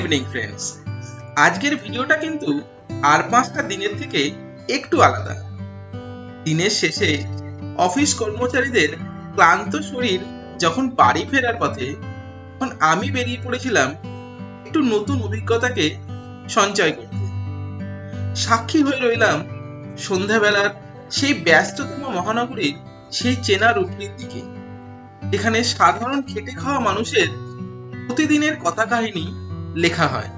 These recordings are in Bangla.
ইভিনিং ফ্রেন্ডস, আজকের ভিডিওটা কিন্তু আর 5টা দিনের থেকে একটু আলাদা। দিনের শেষে অফিস কর্মচারীদের ক্লান্ত শরীর যখন বাড়ি ফেরার পথে, তখন আমি বেরিয়ে পড়েছিলাম একটু নতুন অভিজ্ঞতাকে সঞ্চয় করতে। সাক্ষী হয়ে রইলাম সন্ধ্যাবেলার সেই ব্যস্ততম মহানগরীর সেই চেনা রূপটির দিকে, যেখানে সাধারণ খেটে খাওয়া মানুষের প্রতিদিনের কথা কাহিনী লেখা হয়।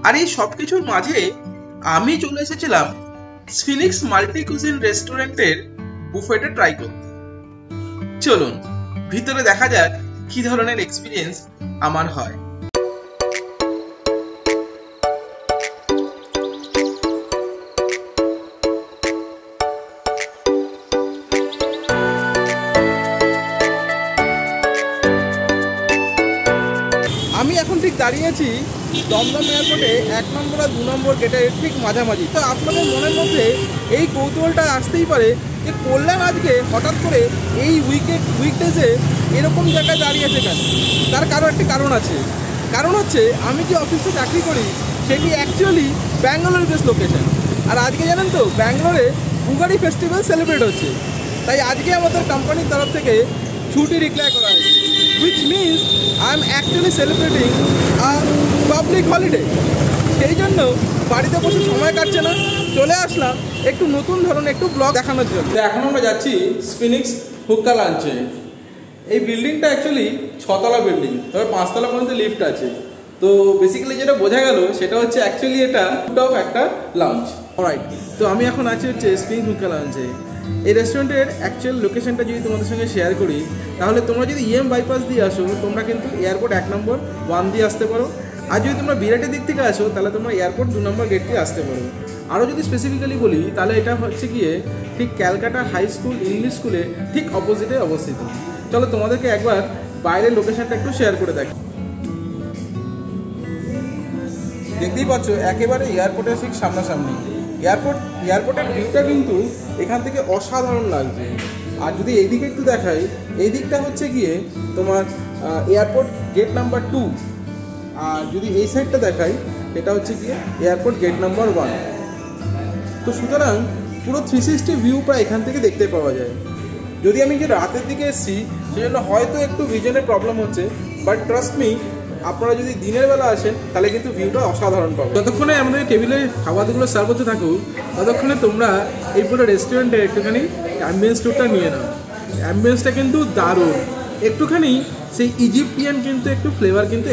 আর এই সবকিছুর মাঝে আমি চলে এসেছিলাম স্ফিনিক্স মাল্টি কুজিন রেস্টুরেন্টের বুফেটা ট্রাই করতে। চলুন ভিতরে দেখা যাক কি ধরনের এক্সপিরিয়েন্স আমার হয়। আমি এখন ঠিক দাঁড়িয়ে আছি দমদম এয়ারপোর্টে 1 নম্বর আর 2 নম্বর গেটের ঠিক মাঝামাঝি। তো আপনাদের মনের মধ্যে এই কৌতূহলটা আসতেই পারে যে কল্যাণ আজকে হঠাৎ করে এই উইকডেজে এরকম জায়গায় দাঁড়িয়েছে কেন। তার একটি কারণ আছে। কারণ হচ্ছে আমি যে অফিসে চাকরি করি সেটি অ্যাকচুয়ালি ব্যাঙ্গালোর বেস লোকেশন। আর আজকে জানেন তো ব্যাঙ্গালোরে উগাড়ি ফেস্টিভ্যাল সেলিব্রেট হচ্ছে, তাই আজকে আমাদের কোম্পানির তরফ থেকে ছুটি ডিক্লেয়ার করা হয়েছে, which means I am actually celebrating a public holiday। সেই জন্য বাড়িতে বসে সময় কাটছে না, চলে আসলাম একটু নতুন ধরনের একটু ব্লগ দেখানোর জন্য। এখন আমরা যাচ্ছি স্ফিনিক্স হুক্কা লাঞ্চে। এই বিল্ডিংটা অ্যাকচুয়ালি 6তলা বিল্ডিং, তবে 5তলা পর্যন্ত লিফট আছে। তো বেসিক্যালি যেটা বোঝা গেল সেটা হচ্ছে অ্যাকচুয়ালি এটা টপ একটা লাঞ্চ। অলরাইট, তো আমি এখন আছি হচ্ছে স্ফিনিক্স হুক্কা লাঞ্চে। এই রেস্টুরেন্টের অ্যাকচুয়াল লোকেশনটা যদি তোমাদের সঙ্গে শেয়ার করি, তাহলে তোমরা যদি ইএম বাইপাস দিয়ে আসো তোমরা কিন্তু এয়ারপোর্ট 1 নম্বর 1 দিয়ে আসতে পারো। আর যদি তোমরা বিরাটের দিক থেকে আসো তাহলে তোমরা এয়ারপোর্ট 2 নম্বর গেট দিয়ে আসতে পারো। আরও যদি স্পেসিফিক্যালি বলি তাহলে এটা হচ্ছে গিয়ে ঠিক ক্যালকাটা হাই স্কুল ইংলিশ স্কুলে ঠিক অপোজিটে অবস্থিত। চলো তোমাদেরকে একবার বাইরের লোকেশনটা একটু শেয়ার করে দেখো। দেখতেই পাচ্ছ একেবারে এয়ারপোর্টের ঠিক সামনাসামনি। এয়ারপোর্টের ভিউটা কিন্তু এখান থেকে অসাধারণ লাগছে। আর যদি এইদিকে একটু দেখাই, এই দিকটা হচ্ছে গিয়ে তোমার এয়ারপোর্ট গেট নাম্বার 2। আর যদি এই সাইডটা দেখাই এটা হচ্ছে গিয়ে এয়ারপোর্ট গেট নাম্বার 1। তো সুতরাং পুরো 360 ভিউ প্রায় এখান থেকে দেখতে পাওয়া যায়। যদি আমি যে রাতের দিকে এসেছি সেজন্য হয়তো একটু ভিশনের প্রবলেম হচ্ছে, বাট ট্রাস্ট মি, আপনারা যদি দিনের বেলা আসেন তাহলে কিন্তু ভিউটা অসাধারণ পাবেন। যতক্ষণে আমাদের টেবিলে খাবারগুলো সার্ভ হতে থাকুক ততক্ষণে তোমরা এই পুরো রেস্টুরেন্টে একটুখানি অ্যাম্বিয়েন্স টুরটা নিয়ে নাও। অ্যাম্বিয়েন্সটা কিন্তু দারুণ, একটুখানি সেই ইজিপ্টিয়ান কিন্তু একটু ফ্লেভার কিন্তু।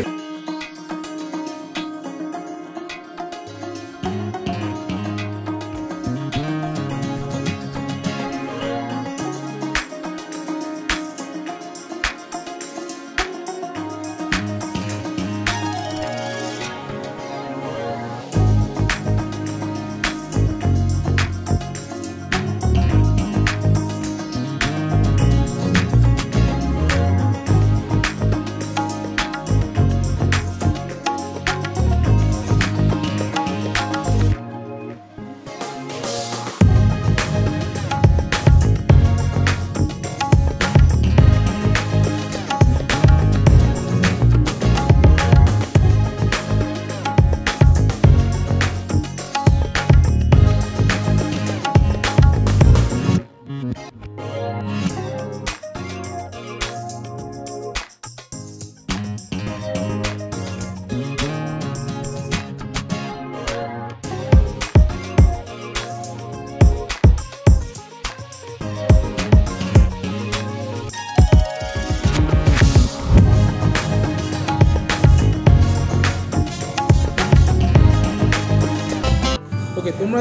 ওকে, তোমরা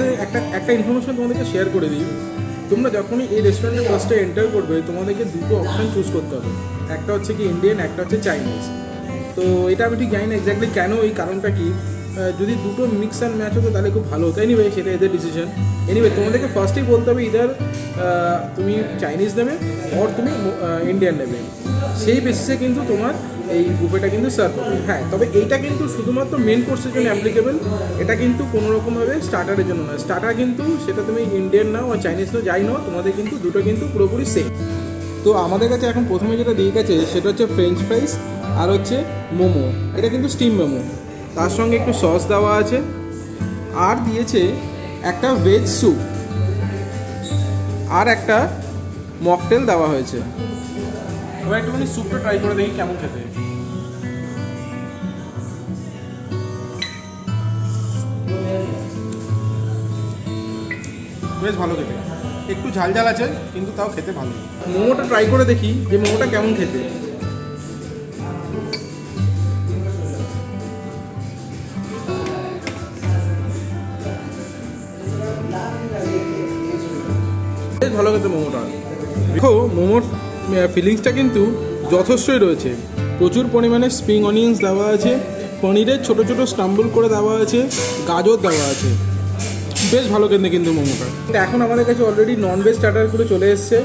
একটা ইনফরমেশন তোমাদেরকে শেয়ার করে দিই। তোমরা যখনই এই রেস্টুরেন্টে ফার্স্টে এন্টার করবে তোমাদেরকে দুটো অপশান চুজ করতে হবে। একটা হচ্ছে কি ইন্ডিয়ান, একটা হচ্ছে চাইনিজ। তো এটা আমি ঠিক জানি না এক্স্যাক্টলি কেন, এই কারণটা কি। যদি দুটো মিক্স অ্যান্ড ম্যাচ হতো তাহলে খুব ভালো হতো। এনিওয়ে সেটা এদের ডিসিশন। এনিওয়ে তোমাদেরকে ফার্স্টেই বলতে হবে ইদার তুমি চাইনিজ নেবে অর তুমি ইন্ডিয়ান নেবে। সেই বেসিসে কিন্তু তোমার এই বুফেটা কিন্তু সার্ভ হবে। হ্যাঁ, তবে এইটা কিন্তু শুধুমাত্র মেন কোর্সের জন্য অ্যাপ্লিকেবল, এটা কিন্তু কোনোরকমভাবে স্টার্টারের জন্য নয়। স্টার্টার কিন্তু সেটা তুমি ইন্ডিয়ান নাও আর চাইনিজ নাও, যাই নাও, তোমাদের কিন্তু দুটো কিন্তু পুরোপুরি সেম। তো আমাদের কাছে এখন প্রথমে যেটা দিয়ে গেছে সেটা হচ্ছে ফ্রেঞ্চ ফ্রাইস আর হচ্ছে মোমো। এটা কিন্তু স্টিম মোমো। তার সঙ্গে একটু সস দেওয়া আছে, আর দিয়েছে একটা ভেজ স্যুপ, আর একটা মকটেল দেওয়া হয়েছে। এবার একটুখানি স্যুপটা ট্রাই করে দেখি কেমন খেতে। বেশ ভালো খেতে, একটু ঝাল ঝাল আছে কিন্তু তাও খেতে ভালো। মোমোটা ট্রাই করে দেখি যে মোমোটা কেমন খেতে। বেশ ভালো খেতে মোমোটা। দেখো মোমোর ফিলিংসটা কিন্তু যথেষ্টই রয়েছে। প্রচুর পরিমাণে স্প্রিং অনিয়ন্স দেওয়া আছে, পনিরের ছোটো ছোটো স্টাম্বল করে দেওয়া আছে, গাজর দেওয়া আছে। বেশ ভালো খেতে কিন্তু মোমোটা। এখন আমাদের কাছে অলরেডি ননভেজ স্টার্টারগুলো চলে এসছে।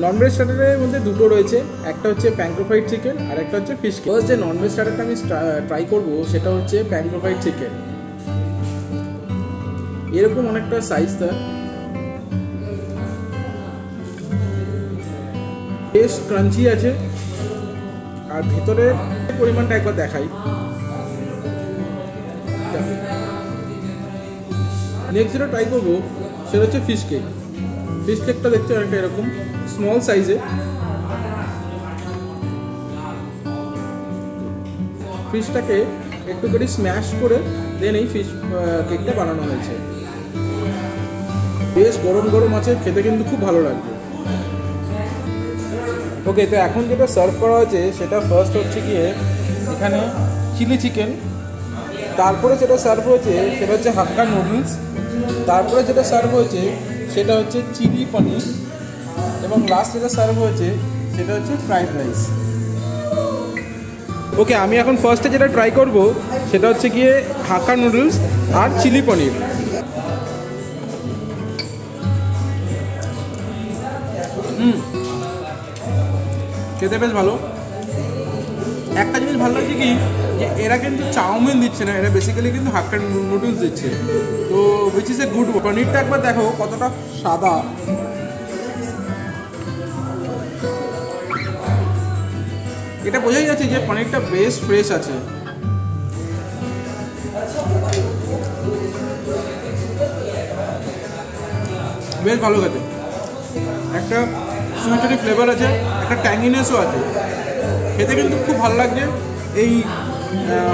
ননভেজ স্টার্টারের মধ্যে দুটো রয়েছে, একটা হচ্ছে প্যাঙ্কো ফ্রাইড চিকেন আর একটা হচ্ছে ফিশ। যে ননভেজ স্টার্টারটা আমি ট্রাই করবো সেটা হচ্ছে প্যাঙ্কো ফ্রাইড চিকেন। এরকম অনেকটা সাইজ তার, বেশ ক্রাঞ্চি আছে, আর ভেতরের পরিমাণটা একবার দেখাই। নেক্সট যেটা ট্রাই করবো সেটা হচ্ছে ফিশ কেক। ফিশ কেকটা দেখতে অনেকটা এরকম স্মল সাইজে। ফিশটাকে একটু করে স্ম্যাশ করে দেন এই ফিশ কেকটা বানানো হয়েছে। বেশ গরম গরম আছে, খেতে কিন্তু খুব ভালো লাগবে। ওকে, তো এখন যেটা সার্ভ করা হয়েছে সেটা ফার্স্ট হচ্ছে গিয়ে এখানে চিলি চিকেন, তারপরে যেটা সার্ভ হয়েছে সেটা হচ্ছে হাক্কা নুডলস, তারপরে যেটা সার্ভ হয়েছে সেটা হচ্ছে চিলি পনির, এবং লাস্ট যেটা সার্ভ হয়েছে সেটা হচ্ছে ফ্রাইড রাইস। ওকে, আমি এখন ফার্স্টে যেটা ট্রাই করব সেটা হচ্ছে গিয়ে হাক্কা নুডলস আর চিলি পনির। খেতে বেশ ভালো। একটা জিনিস ভালো লাগছে কি, যে এরা কিন্তু চাউমিন দিচ্ছে না, এরা বেসিক্যালি কিন্তু হাক্কা নুডলস দিচ্ছে, তো উইচ ইজ এ গুড। পনিরটা একবার দেখো কতটা সাদা, এটা বোঝাই যাচ্ছে যে পনিরটা বেশ ফ্রেশ আছে। বেশ ভালো খেতে, একটা সুইটারি ফ্লেভার আছে, একটা ট্যাঙ্গিনেসও আছে, খেতে কিন্তু খুব ভালো লাগছে। এই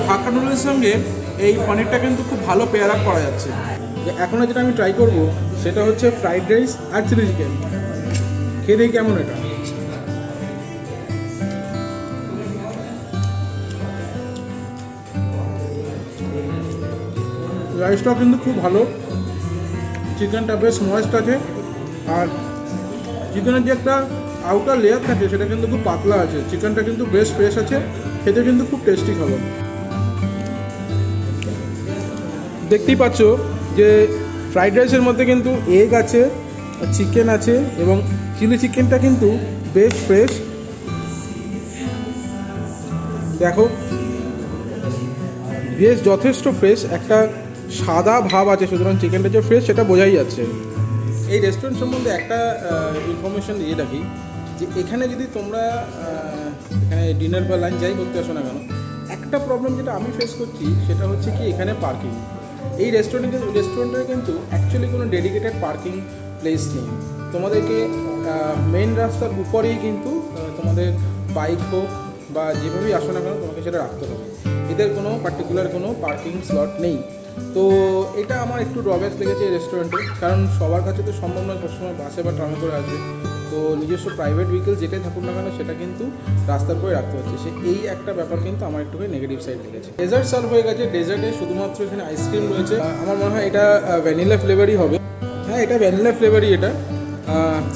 হাক্কা নুডলসের সঙ্গে এই পনিরটা কিন্তু খুব ভালো পেয়ার আপ করা যাচ্ছে। এখন যেটা আমি ট্রাই করব সেটা হচ্ছে ফ্রাইড রাইস আর চিলি চিকেন। খেয়ে দেখি কেমন এটা। রাইসটাও কিন্তু খুব ভালো, চিকেনটা বেশ ময়েস্ট আছে, আর চিকেনের যে একটা আউটার লেয়ার থাকে সেটা কিন্তু খুব পাতলা আছে। চিকেনটা কিন্তু বেশ ফ্রেশ আছে, খেতে কিন্তু খুব টেস্টি খাবার। দেখতেই পাচ্ছ যে ফ্রাইড রাইসের মধ্যে কিন্তু এগ আছে, চিকেন আছে, এবং চিলি চিকেনটা কিন্তু বেশ ফ্রেশ। দেখো বেশ যথেষ্ট ফ্রেশ, একটা সাদা ভাব আছে, সুতরাং চিকেনটা যে ফ্রেশ সেটা বোঝাই যাচ্ছে। এই রেস্টুরেন্ট সম্বন্ধে একটা ইনফরমেশন দিয়ে রাখি, যে এখানে যদি তোমরা এখানে ডিনার বা লাঞ্চ যাই করতে আসো না কেন, একটা প্রবলেম যেটা আমি ফেস করছি সেটা হচ্ছে কি এখানে পার্কিং। এই রেস্টুরেন্টের কিন্তু অ্যাকচুয়ালি কোনো ডেডিকেটেড পার্কিং প্লেস নেই। তোমাদেরকে মেন রাস্তার উপরেই কিন্তু তোমাদের বাইক হোক বা যেভাবেই আসো না কেন তোমাকে সেটা রাখতে হবে। এদের কোনো পার্টিকুলার কোনো পার্কিং স্লট নেই। তো এটা আমার একটু ড্রব্যাক লেগেছে এই রেস্টুরেন্টে, কারণ সবার কাছে তো সম্ভব নয় সবসময় বাসে বা ট্রামে করে আসবে। তো নিজস্ব প্রাইভেট ভেহিকেল যেটাই থাকুক না কেন সেটা কিন্তু রাস্তার পরে রাখতে হচ্ছে। এই একটা ব্যাপার কিন্তু আমার একটুখানি নেগেটিভ সাইড লেগেছে। ডেজার্ট সার্ভ হয়ে গেছে, ডেজার্টে শুধুমাত্র এখানে আইসক্রিম রয়েছে। আমার মনে হয় এটা ভ্যানিলা ফ্লেভারই হবে। হ্যাঁ, এটা ভ্যানিলা ফ্লেভারই এটা।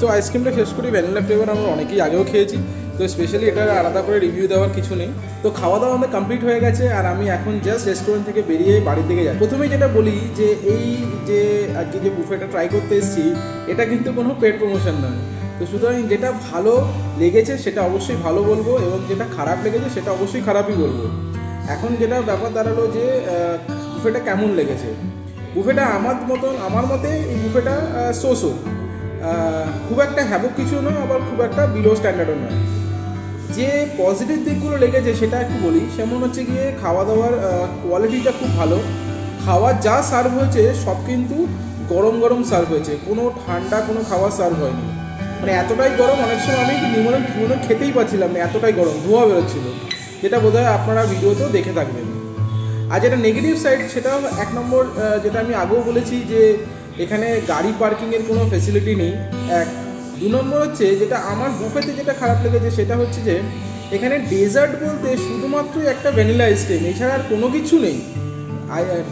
তো আইসক্রিমটা শেষ করি, ভ্যানিলা ফ্লেভার আমরা অনেকেই আগেও খেয়েছি, তো স্পেশালি এটা আলাদা করে রিভিউ দেওয়ার কিছু নেই। তো খাওয়া দাওয়া আমাদের কমপ্লিট হয়ে গেছে, আর আমি এখন জাস্ট রেস্টুরেন্ট থেকে বেরিয়ে বাড়ির দিকে যাই। প্রথমেই যেটা বলি যে এই যে আজকে যে বুফেটা ট্রাই করতে এসেছি এটা কিন্তু কোনো পেড প্রমোশন নয়। তো সুতরাং যেটা ভালো লেগেছে সেটা অবশ্যই ভালো বলবো, এবং যেটা খারাপ লেগেছে সেটা অবশ্যই খারাপই বলবো। এখন যেটা ব্যাপার দাঁড়ালো যে বুফেটা কেমন লেগেছে। বুফেটা আমার মতে এই বুফেটা খুব একটা হ্যাবক কিছু নয়, আবার খুব একটা বিলো স্ট্যান্ডার্ডও নয়। যে পজিটিভ দিকগুলো লেগেছে সেটা একটু বলি। যেমন হচ্ছে গিয়ে খাওয়া দাওয়ার কোয়ালিটিটা খুব ভালো, খাওয়া যা সার্ভ হয়েছে সব কিন্তু গরম গরম সার্ভ হয়েছে, কোনো ঠান্ডা কোনো খাবার সার্ভ হয়নি। মানে এতটাই গরম, অনেক সময় আমি নিমনে খেতেই পারছিলাম না, এতটাই গরম, ধোঁয়া বেরোচ্ছিল, যেটা বোধহয় আপনারা ভিডিওতেও দেখে থাকবেন। আর যেটা নেগেটিভ সাইড সেটা এক নম্বর, যেটা আমি আগেও বলেছি যে এখানে গাড়ি পার্কিংয়ের কোনো ফেসিলিটি নেই, এক। দু নম্বর হচ্ছে যেটা আমার বুফেতে যেটা খারাপ লেগেছে সেটা হচ্ছে যে এখানে ডেজার্ট বলতে শুধুমাত্রই একটা ভ্যানিলা আইসক্রিম, এছাড়া আর কোনো কিছু নেই।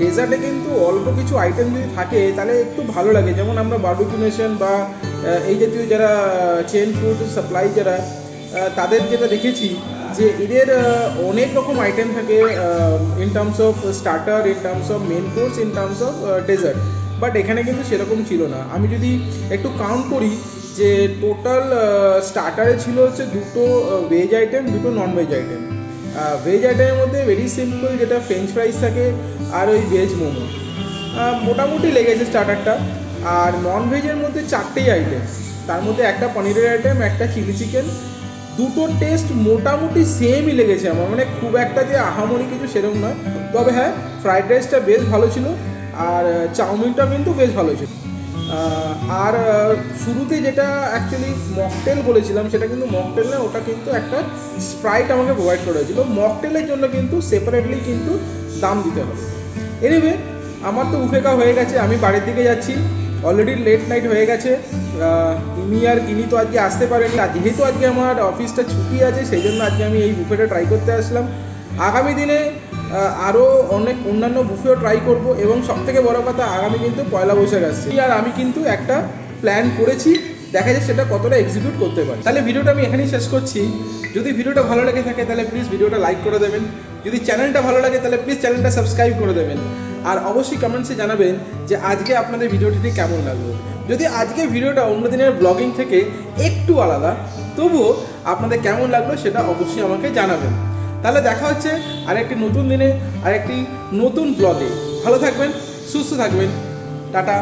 ডেজার্টে কিন্তু অল্প কিছু আইটেম যদি থাকে তাহলে একটু ভালো লাগে, যেমন আমরা বারবিকিউ নেশন বা এই জাতীয় যারা চেন ফুড সাপ্লাই যারা তাদের যেটা দেখেছি যে এদের অনেক রকম আইটেম থাকে in terms of starter, in terms of main course, in terms of dessert. But এখানে কিন্তু সেরকম ছিল না। আমি যদি একটু কাউন্ট করি যে টোটাল স্টার্টারে ছিল হচ্ছে 2টো ভেজ আইটেম, 2টো নন ভেজ আইটেম। ভেজ আইটেমের মধ্যে ভেরি সিম্পল যেটা ফ্রেঞ্চ ফ্রাইস থাকে আর ওই ভেজ মোমো, মোটামুটি লেগেছে স্টার্টারটা। আর নন ভেজের মধ্যে 4টেই আইটেম, তার মধ্যে একটা পনিরের আইটেম, একটা চিলি চিকেন। দুটোর টেস্ট মোটামুটি সেমই লেগেছে আমার, মানে খুব একটা যে আহামরি কিছু সেরকম নয়। তবে হ্যাঁ, ফ্রাইড রাইসটা বেশ ভালো ছিল আর চাউমিনটা কিন্তু বেশ ভালো ছিল। আর শুরুতে যেটা অ্যাকচুয়ালি মকটেল বলেছিলাম সেটা কিন্তু মকটেল না, ওটা কিন্তু একটা স্প্রাইট আমাকে প্রোভাইড করা হয়েছিল। মকটেলের জন্য কিন্তু সেপারেটলি কিন্তু দাম দিতে হবে। এনিওয়ে, আমার তো উফেকা হয়ে গেছে, আমি বাড়ির দিকে যাচ্ছি, অলরেডি লেট নাইট হয়ে গেছে। গিনি তো আজকে আসতে পারেনি, যেহেতু আজকে আমার অফিসটা ছুটি আছে সেই জন্য আজকে আমি এই বুফেটা ট্রাই করতে আসলাম। আগামী দিনে আরও অনেক অন্যান্য বুফেও ট্রাই করব, এবং সবথেকে বড় কথা আগামী কিন্তু পয়লা বৈশাখ আসছে, আর আমি কিন্তু একটা প্ল্যান করেছি, দেখা যায় সেটা কতটা এক্সিকিউট করতে পারি। তাহলে ভিডিওটা আমি এখানেই শেষ করছি। যদি ভিডিওটা ভালো লেগে থাকে তাহলে প্লিজ ভিডিওটা লাইক করে দেবেন, যদি চ্যানেলটা ভালো লাগে তাহলে প্লিজ চ্যানেলটা সাবস্ক্রাইব করে দেবেন, আর অবশ্যই কমেন্টসে জানাবেন যে আজকে আপনাদের ভিডিওটি কেমন লাগলো। যদি আজকে ভিডিওটা অন্য দিনের ব্লগিং থেকে একটু আলাদা, তবুও আপনাদের কেমন লাগলো সেটা অবশ্যই আমাকে জানাবেন। তাহলে দেখা হচ্ছে আরেকটি নতুন দিনে, আরেকটি নতুন ব্লগে। ভালো থাকবেন, সুস্থ থাকবেন, টাটা।